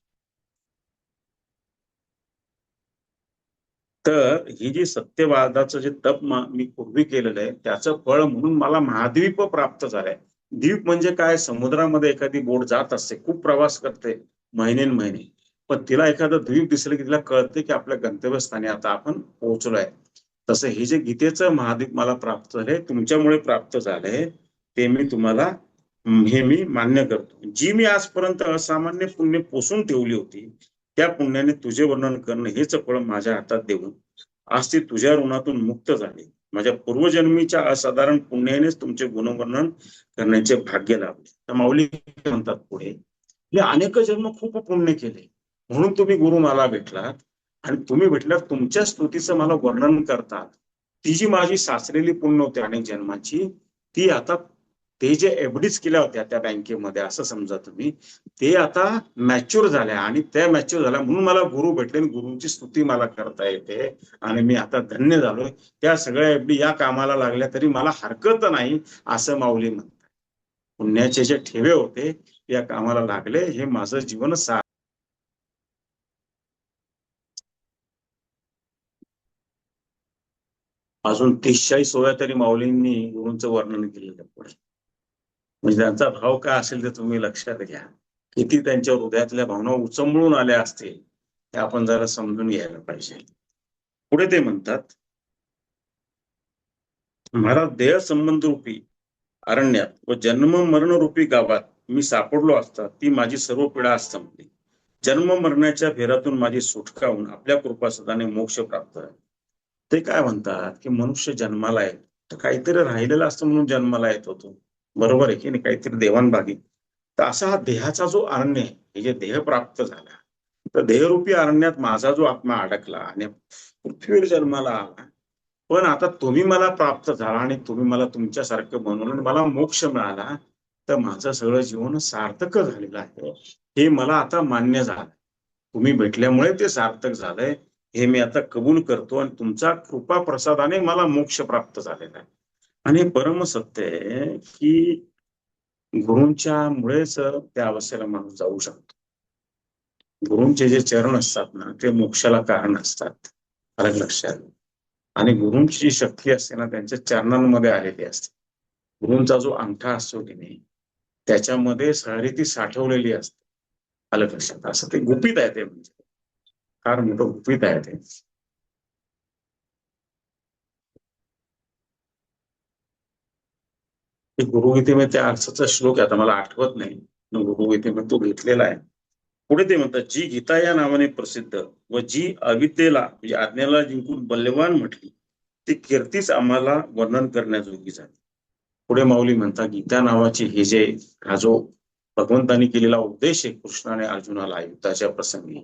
तर ही जी सत्यवादाचं जे तप मी पूर्वी केलेलं आहे त्याचं फळ म्हणून मला महाद्वीप प्राप्त झालाय. द्वीप म्हणजे काय, समुद्रामध्ये एखादी बोट जात असते, खूप प्रवास करते महिने महिने, पण तिला एखादं द्वीप दिसलं की तिला कळते की आपल्या गंतव्यस्थानी आता आपण पोहोचलोय. तसं हे जे गीतेचं महाद्वीप मला प्राप्त झाले, तुमच्यामुळे प्राप्त झाले, ते मी तुम्हाला हे मी मान्य करतो. जी मी आजपर्यंत असामान्य पुण्य पोसून ठेवली होती, त्या पुण्याने तुझे वर्णन करणं हेच फळ माझ्या हातात देऊन आज ती तुझ्या ऋणातून मुक्त झाली. माझ्या पूर्वजन्मीच्या असाधारण पुण्यानेच तुमचे गुणवर्णन करण्याचे भाग्य लाभले. तर माऊली म्हणतात पुढे, मी अनेक जन्म खूप पुण्य केले, म्हणून तुम्ही गुरु मला भेटलात, आणि तुम्ही भेटल्यावर तुमच्या स्तुतीचं मला वर्णन करतात. ती जी माझी साचलेली पुण्य होती अनेक जन्माची, ती आता ते जे एफडीज केल्या होत्या त्या बँकेमध्ये असं समजा तुम्ही, ते आता मॅच्युअर झाल्या, आणि त्या मॅच्युअर झाल्या म्हणून मला गुरु भेटले, गुरुंची स्तुती मला करता येते, आणि मी आता धन्य झालोय. त्या सगळ्या एफडी या कामाला लागल्या तरी मला हरकत नाही, असं माऊली म्हणतात. पुण्याचे जे ठेवे होते या कामाला लागले, हे माझं जीवन अजून 30-40 ओव्या तरी माऊलींनी गुरूंचं वर्णन केलेलं पुढे. म्हणजे त्यांचा भाव काय असेल ते तुम्ही लक्षात घ्या, किती त्यांच्या हृदयातल्या भावना उचंबळून आल्या असतील, हे आपण जरा समजून घ्यायला पाहिजे. पुढे ते म्हणतात, महाराज देह संबंध रूपी अरण्यात व जन्म मरण रूपी गावात मी सापडलो असता ती माझी सर्व पीडा संपली. जन्म मरणाच्या फेरातून माझी सुटका होऊन आपल्या कृपासदाने मोक्ष प्राप्त आहे. ते काय म्हणतात की मनुष्य जन्माला आहे तर काहीतरी राहिलेलं असतं म्हणून जन्माला येत होतो. बरोबर आहे की नाही, काहीतरी देवाणभागी. तर असा हा देहाचा जो अरण्य आहे, हे जे देह प्राप्त झाला, तर देहरूपी अरण्यात माझा जो आत्मा अडकला आणि पृथ्वीवर जन्माला आला. पण आता तुम्ही मला प्राप्त झाला आणि तुम्ही मला तुमच्यासारखं बनवून मला मोक्ष मिळाला, तर माझं सगळं जीवन सार्थक झालेलं आहे, हे मला आता मान्य झालं. तुम्ही भेटल्यामुळे ते सार्थक झालंय, हे मी आता कबूल करतो आणि तुमचा कृपा प्रसादाने मला मोक्ष प्राप्त झालेला आहे. आणि परम सत्य आहे की गुरूंच्या मुळेच त्या अवस्थेला माणूस जाऊ शकतो. गुरूंचे जे चरण असतात ना, ते मोक्षाला कारण असतात. अलग लक्षात. आणि गुरूंची जी शक्ती असते ना, त्यांच्या चरणांमध्ये आलेली असते. गुरूंचा जो अंगठा असतो की नाही, त्याच्यामध्ये सारी ती साठवलेली असते. अलग लक्षात. असं ते गुपित आहे, ते म्हणजे फार मोठं गुपित आहे ते. गुरुगीतेमध्ये त्या अर्थाचा श्लोक आहे, आता मला आठवत नाही. गुरुगीतेमध्ये तो घेतलेला आहे. पुढे ते म्हणतात, जी गीता या नावाने प्रसिद्ध व जी अविद्येला म्हणजे आज्ञेला जिंकून बल्यवान म्हटली, ती कीर्तीच आम्हाला वर्णन करण्याजोगी झाली. पुढे माऊली म्हणतात, गीता नावाची हे जे हा जो भगवंतांनी केलेला उपदेश आहे कृष्णाने अर्जुनाला युद्धाच्या प्रसंगी,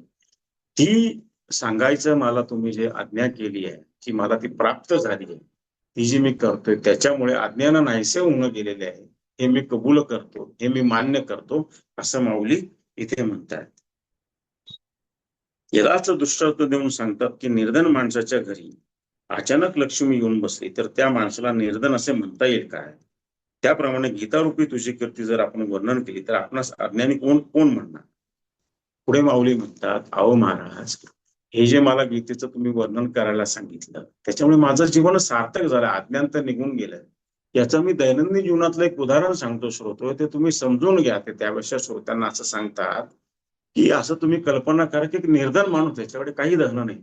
ती सांगायचं मला तुम्ही जे आज्ञा केली आहे, की मला ती प्राप्त झाली आहे, ती जी मी करतोय त्याच्यामुळे अज्ञान नाहीसे होणं गेलेले आहे, हे मी कबूल करतो, हे मी मान्य करतो, असं माऊली इथे म्हणतात. यालाच दृष्टांत देऊन सांगतात की निर्धन माणसाच्या घरी अचानक लक्ष्मी येऊन बसली तर त्या माणसाला निर्धन असे म्हणता येईल काय? त्याप्रमाणे गीतारूपी तुझी कीर्ती जर आपण वर्णन केली तर आपणास अज्ञानी कोण कोण म्हणणार? पुढे माऊली म्हणतात, अहो महाराज, हे जे मला गीतेचं तुम्ही वर्णन करायला सांगितलं, त्याच्यामुळे माझं जीवन सार्थक झालं, अज्ञान तर निघून गेलं. याचं मी दैनंदिन जीवनातलं एक उदाहरण सांगतो श्रोतो, ते तुम्ही समजून घ्या. ते त्यावेळेस श्रोत्यांना असं सांगतात की असं तुम्ही कल्पना करा की एक निर्धन माणूस, त्याच्याकडे काही धन नाही,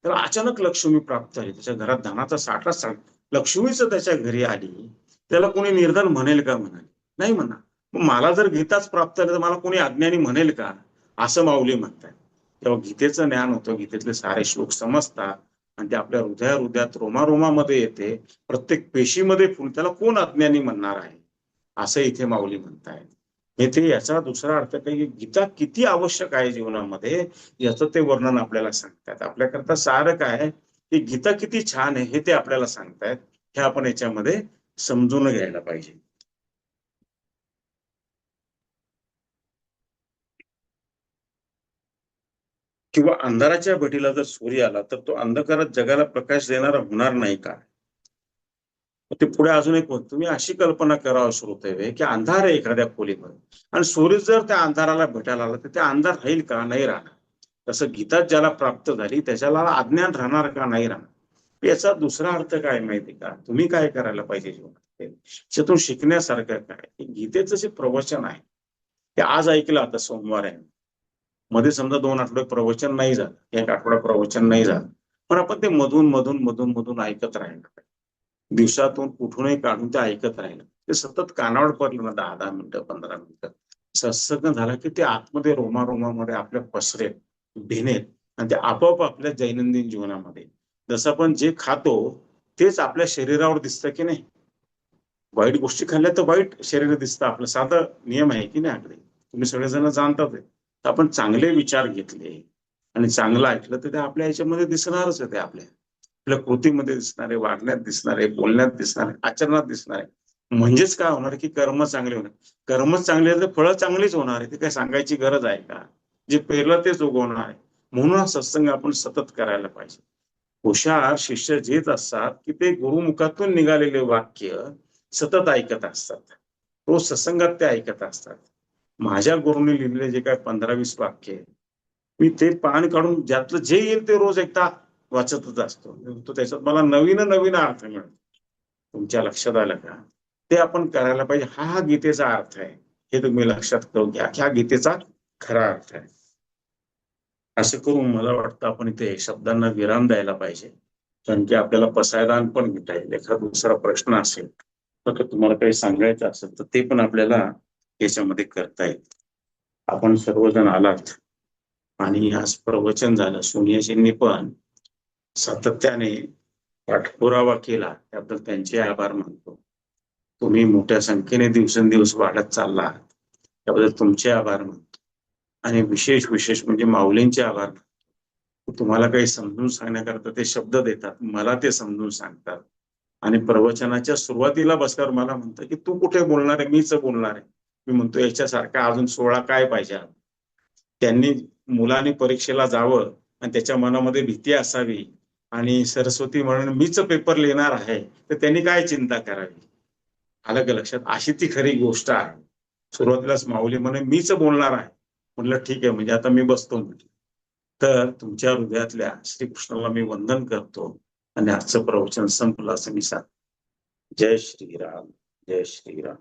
त्याला अचानक लक्ष्मी प्राप्त झाली, त्याच्या घरात धनाचा साठा लक्ष्मीच त्याच्या घरी आली, त्याला कोणी निर्धन म्हणेल का? म्हणाले नाही म्हणा. मग मला जर गीताच प्राप्त झाली तर मला कोणी अज्ञानी म्हणेल का? असं माऊली म्हणतात. तेव्हा गीतेचं ज्ञान होतं, गीतेतले सारे श्लोक समजतात आणि ते आपल्या हृदयात रोमारोमामध्ये येते, प्रत्येक पेशीमध्ये फुल, त्याला कोण अज्ञानी म्हणणार आहे? असं इथे माऊली म्हणतायत. येथे याचा दुसरा अर्थ काय की गीता किती आवश्यक आहे जीवनामध्ये, याचं ते वर्णन आपल्याला सांगतात. आपल्याकरता सारं काय की गीता किती छान आहे हे ते आपल्याला सांगतायत, हे आपण याच्यामध्ये समजून घ्यायला पाहिजे. किंवा अंधाराच्या भटीला जर सूर्य आला तर तो अंधकारात जगाला प्रकाश देणारा होणार नाही का? ते पुढे अजून एक म्हणतो, तुम्ही अशी कल्पना करा श्रोते की अंधार आहे एखाद्या खोलीमध्ये आणि सूर्य जर त्या अंधाराला भेटायला आला तर त्या अंधार राहील का? नाही राहणार. तसं गीता ज्याला प्राप्त झाली त्याच्याला अज्ञान राहणार का? नाही राहणार. याचा दुसरा अर्थ काय माहिती का? तुम्ही काय करायला पाहिजे जीवनात, त्यातून शिकण्यासारखं काय? गीतेचं जे प्रवचन आहे ते आज ऐकलं, आता सोमवार आहे, मध्ये समजा 2 आठवडे प्रवचन नाही झालं, 1 आठवडा प्रवचन नाही झालं, पण आपण ते मधून मधून मधून मधून ऐकत राहिलं, दिवसातून कुठूनही काढून ते ऐकत राहिलं, ते सतत कानावर पडलं ना, 10-10 मिनिटं 15 मिनिटं सत्संग झाला की ते आतमध्ये रोमारोमामध्ये आपल्या पसरेल, भिनेल आणि ते आपोआप आपल्या दैनंदिन जीवनामध्ये जसं आपण जे खातो तेच आपल्या शरीरावर दिसतं की नाही. वाईट गोष्टी खाल्ल्या तर वाईट शरीर दिसतं आपलं, साधा नियम आहे की नाही अगदी, तुम्ही सगळेजण जाणतात. आपण चांगले विचार घेतले आणि चांगलं ऐकलं तर ते आपल्या ह्याच्यामध्ये दिसणारच आहे, ते आपल्या कृतीमध्ये दिसणारे, वागण्यात दिसणारे, बोलण्यात दिसणारे, आचरणात दिसणारे. म्हणजेच काय होणार की कर्म चांगले होणार. कर्मच चांगले तर फळं चांगलीच होणार आहे, ते काय सांगायची गरज आहे का? जे पेरलं तेच उगवणार आहे. म्हणून हा सत्संग आपण सतत करायला पाहिजे. हुशार शिष्य जेच असतात की ते गुरुमुखातून निघालेले वाक्य सतत ऐकत असतात, रोज सत्संगात ते ऐकत असतात. माझ्या गुरुने लिहिलेले जे काय 15-20 वाक्य आहे, मी ते पान काढून ज्यातलं जे येईल ते रोज एकदा वाचतच असतो. तो त्याच्यात मला नवीन नवीन अर्थ मिळतो. तुमच्या लक्षात आलं का? ते आपण करायला पाहिजे. हा गीतेचा अर्थ आहे, हे तुम्ही लक्षात करून घ्या. ह्या गीतेचा खरा अर्थ आहे. असं करून मला वाटतं आपण इथे शब्दांना विराम द्यायला पाहिजे, कारण की आपल्याला पसायदान पण घेता येईल. एखादा दुसरा प्रश्न असेल तर तुम्हाला काही सांगायचं असेल तर ते पण आपल्याला याच्यामध्ये करता येईल. आपण सर्वजण आलात आणि आज प्रवचन झालं. सोनियाजींनी पण सातत्याने पाठपुरावा केला, त्याबद्दल त्यांचे आभार मानतो. तुम्ही मोठ्या संख्येने दिवसेंदिवस वाढत चालला, त्याबद्दल तुमचे आभार मानतो. आणि विशेष म्हणजे माऊलींचे आभार मानतो. तुम्हाला काही समजून सांगण्याकरता ते शब्द देतात, मला ते समजून सांगतात. आणि प्रवचनाच्या सुरुवातीला बसल्यावर मला म्हणतं की तू कुठे बोलणार आहे, मीच बोलणार आहे. मी म्हणतो याच्यासारखा अजून 16 काय पाहिजे. त्यांनी मुलांनी परीक्षेला जावं आणि त्याच्या मनामध्ये भीती असावी आणि सरस्वती म्हणून मीच पेपर लिहिणार आहे, तर त्यांनी काय चिंता करावी. आलं का लक्षात? अशी ती खरी गोष्ट आहे. सुरुवातीलाच माऊली म्हणे मीच बोलणार आहे. म्हणलं ठीक आहे, म्हणजे आता मी बसतो म्हटलं. तर तुमच्या हृदयातल्या श्रीकृष्णाला मी वंदन करतो आणि आजचं प्रवचन संपलं असं मी सांगतो. जय श्रीराम, जय श्रीराम.